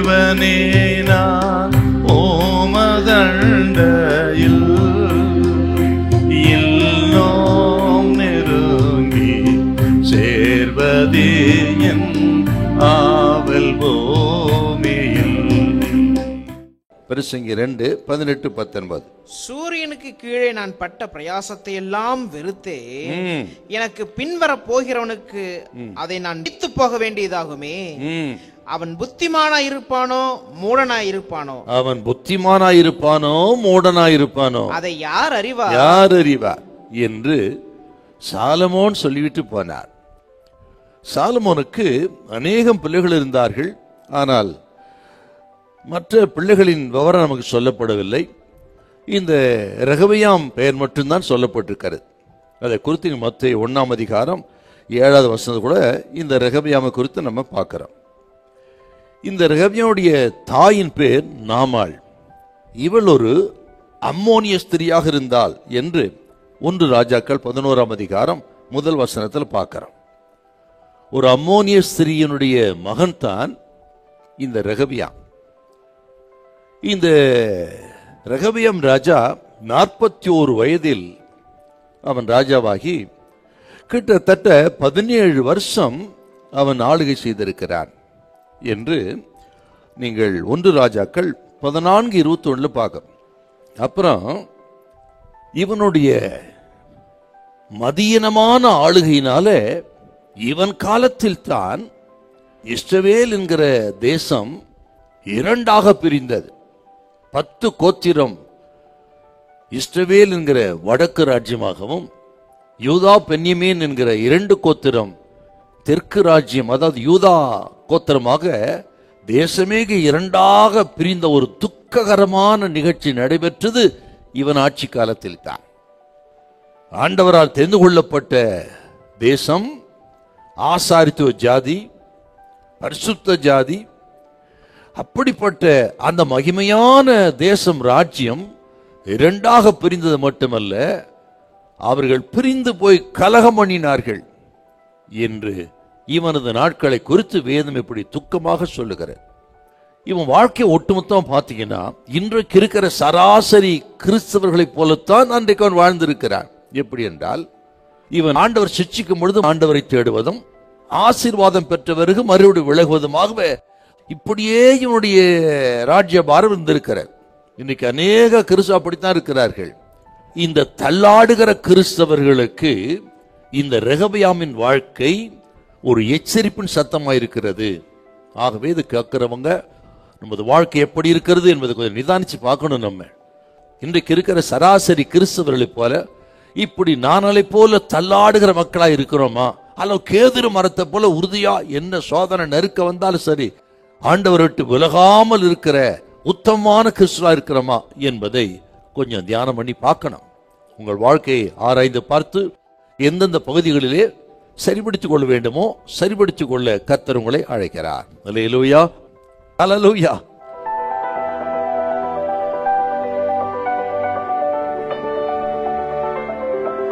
தேவனே நான் ஓமதண்டையில் இன்னும் நெருங்கி சேர்வதே என் ஆவல் பூமியில். பிரசங்கி 2:18-19. சூரியனுக்கு கீழே நான் பட்ட பிரயாசத்தை எல்லாம் வெறுத்தே, எனக்கு பின்வர போகிறவனுக்கு அதை நான் விட்டு போக வேண்டியதாகுமே. அவன் புத்திமானாய் இருப்பானோ மூடனாய் இருப்பானோ? அவன் புத்திமானாய் இருப்பானோ மூடனாய் இருப்பானோ அதை யார் அறிவார்? யார் அறிவார் என்று சாலமோன் சொல்லிவிட்டு போனார். சாலமோனுக்கு அநேகம் பிள்ளைகள் இருந்தார்கள். ஆனால் மற்ற பிள்ளைகளின் விவரம் நமக்கு சொல்லப்படவில்லை. இந்த ரெகபியாம் பெயர் மட்டும்தான் சொல்லப்பட்டிருக்கிறது. அதை குறித்து மத்தேயு 1:7 கூட இந்த ரெகபியாமை குறித்து நம்ம பார்க்கிறோம். இந்த ரெகபியாவுடைய தாயின் பேர் நாமாள். இவள் ஒரு அம்மோனிய ஸ்திரியாக இருந்தாள் என்று 1 ராஜாக்கள் 11 பார்க்கிறோம். ஒரு அம்மோனிய ஸ்திரியினுடைய மகன் தான் இந்த ரெகபியாம். இந்த ரெகபியாம் ராஜா 41 வயதில் அவன் ராஜாவாகி கிட்டத்தட்ட 17 வருஷம் அவன் ஆளுகை செய்திருக்கிறான் என்று நீங்கள் 1 ராஜாக்கள் 14:21 பார்க்க. அப்புறம் இவனுடைய மதியனமான ஆளுகையினால இவன் காலத்தில் தான் இஸ்ரவேல் என்கிற தேசம் 2ஆக பிரிந்தது. 10 கோத்திரம் இஸ்ரவேல் என்கிற வடக்கு ராஜ்யமாகவும், யூதா பென்யமீன் என்கிற 2 கோத்திரம் தெற்கு ராஜ்யம், அதாவது யூதா கோத்திரமாக தேசமே 2ஆக பிரிந்த ஒரு துக்ககரமான நிகழ்ச்சி நடைபெற்றது இவன் ஆட்சி காலத்தில் தான். ஆண்டவரால் தெரிந்து கொள்ளப்பட்ட தேசம் ஆசாரித்துவ ஜாதி, பரிசுத்த ஜாதி. அப்படிப்பட்ட அந்த மகிமையான தேசம் ராஜ்யம் 2ஆக பிரிந்தது மட்டுமல்ல, அவர்கள் பிரிந்து போய் கலகம் பண்ணினார்கள் என்று இவனது நாட்களை குறித்து வேதம் இப்படி துக்கமாக சொல்லுகிறது. இவன் வாழ்க்கை ஒட்டுமொத்தம் பார்த்தீங்கன்னா இன்றைக்கு இருக்கிற சராசரி கிறிஸ்தவர்களைப் போலத்தான் அன்றைக்கு அவன் வாழ்ந்திருக்கிறான். எப்படி என்றால், இவன் ஆண்டவர் சிட்சிக்கும் பொழுது ஆண்டவரை தேடுவதும், ஆசீர்வாதம் பெற்றவருக்கு மறுபடியும் விலகுவதுமாகவே இப்படியே இவனுடைய ராஜ்ய பாரம் இருந்திருக்கிறார். இன்னைக்கு அநேக கிறிஸ்தவ அப்படித்தான் இருக்கிறார்கள். இந்த தள்ளாடுகிற கிறிஸ்தவர்களுக்கு இந்த ரெகபியாமின் வாழ்க்கை ஒரு எச்சரிப்பின் சத்தமாயிருக்கிறது. ஆகவே இது கேட்கிறவங்க நமது வாழ்க்கை எப்படி இருக்கிறது என்பதை கொஞ்சம் நிதானிச்சு பார்க்கணும். நம்ம இன்றைக்கு இருக்கிற சராசரி கிறிஸ்தவர்களைப் போல இப்படி நானலை போல தள்ளாடுகிற மக்களா இருக்கிறோமா, அல்லது கேதுரு மரத்தை போல உறுதியா என்ன சோதனை நெருக்க வந்தாலும் சரி ஆண்டவர் விட்டு விலகாமல் இருக்கிற உத்தமமான கிறிஸ்துவா இருக்கிறோமா என்பதை கொஞ்சம் தியானம் பண்ணி பார்க்கணும். உங்கள் வாழ்க்கையை ஆராய்ந்து பார்த்து எந்தெந்த பகுதிகளிலே சரிபடுத்திக் கொள்ள வேண்டுமோ சரிபடுத்திக் கொள்ள கர்த்தர் உங்களை அழைக்கிறார். அல்லேலூயா, அல்லேலூயா.